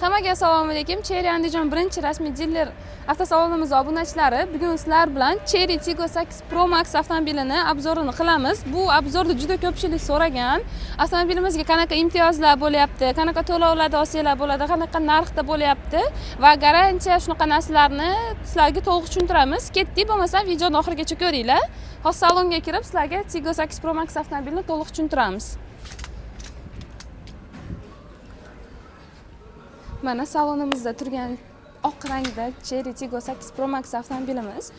Hammaga assalomu alaykum. Cherry Andijon birinchi rasmiy diler avtosalonimiz obunachilari, bugun sizlar bilan Cherry Tiggo 8 Pro Max avtomobilini obzorini qilamiz. Bu obzorda juda ko'pchilik so'ragan. Avtomobilimizga qanaqa imtiyozlar bo'lyapti, qanaqa to'lovlarda olsanglar bo'ladi, qanaqa narxda bo'lyapti va garantiya shunaqa narsalarni sizlarga to'liq tushuntiramiz. Ketdik, bo'lmasa videoni oxirigacha ko'ringlar. Hozir salonga kirib sizlarga Tiggo 8 Pro Max avtomobilini to'liq tushuntiramiz. Mana salonimizda turgan oq rangda Cherry Tiggo 8 Pro Max avtomobilimiz.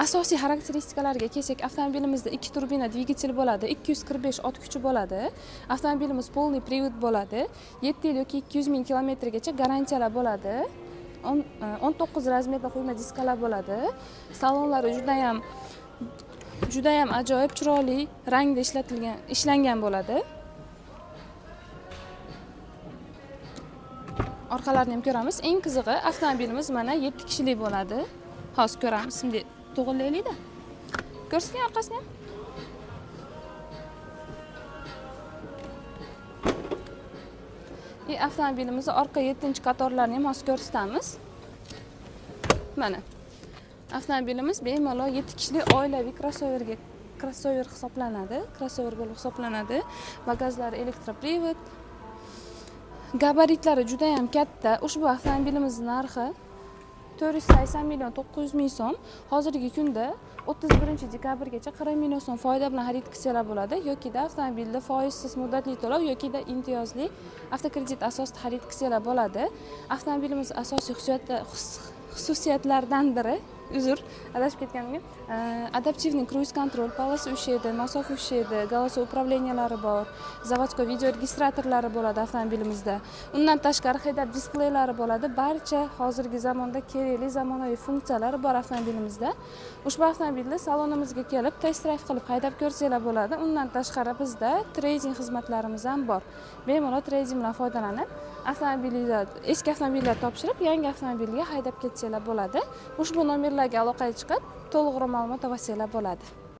Asosiy xarakteristiklarga kelsak, avtomobilimizda 2 turbina dvigatel bo'ladi, 245 ot kuchi bo'ladi. Avtomobilimiz polniy привод bo'ladi. 7 yil yoki 200 ming kilometrgacha garantiyalar bo'ladi. 19 razmerda quyma diskalar bo'ladi. Salonlari juda ham ajoyib chiroyli rangda ishlangan bo'ladi. Orqalarini ham ko'ramiz. Eng qizig'i, avtomobilimiz mana 7 kishilik bo'ladi. Hozir ko'ramiz. Bunday to'g'rilaylik-da. Ko'rsating orqasini ham. Avtomobilimizning orqa 7-qatorlarini ham hozir ko'rsatamiz. Mana. Avtomobilimiz bemalol 7 kishilik oilaviy crossover hisoblanadi. Crossover bo'lib hisoblanadi. Bagajlari elektropривод. Gabaritlari juda ham katta. Ushbu avtomobilimizning narxi 480 million 900 ming so'm. Hozirgi kunda 31 dekabrgacha 40 million so'm foyda bilan xarid qilsalar bo'ladi, yoki-da avtomobilda foizsiz muddatli to'lov yoki-da imtiyozli avtokredit asosida xarid qilsalar bo'ladi. Avtomobilimiz asosiy xususiyatlaridan biri, adashib ketganimga, adaptivniy cruise control, polosa ushlaydi, masofa ushlaydi, голосовой upravleniyalari bor, zavodskoy video registratorlari bo'ladi avtomobilimizda. Undan tashqari head-up displeylari bo'ladi. Barcha hozirgi zamonda kerakli zamonaviy funksiyalari bor avtomobilimizda. Ushbu avtomobilni salonimizga kelib, test drive qilib haydab ko'rsanglar bo'ladi. Undan tashqari bizda trading xizmatlarimiz ham bor. Bemalol trading bilan foydalanib, eski avtomobillar topshirib, yangi avtomobilga haydab ketsanglar bo'ladi. Ushbu nomerlarga aloqaga chiqib, to'liqroq ma'lumot olsanglar bo'ladi.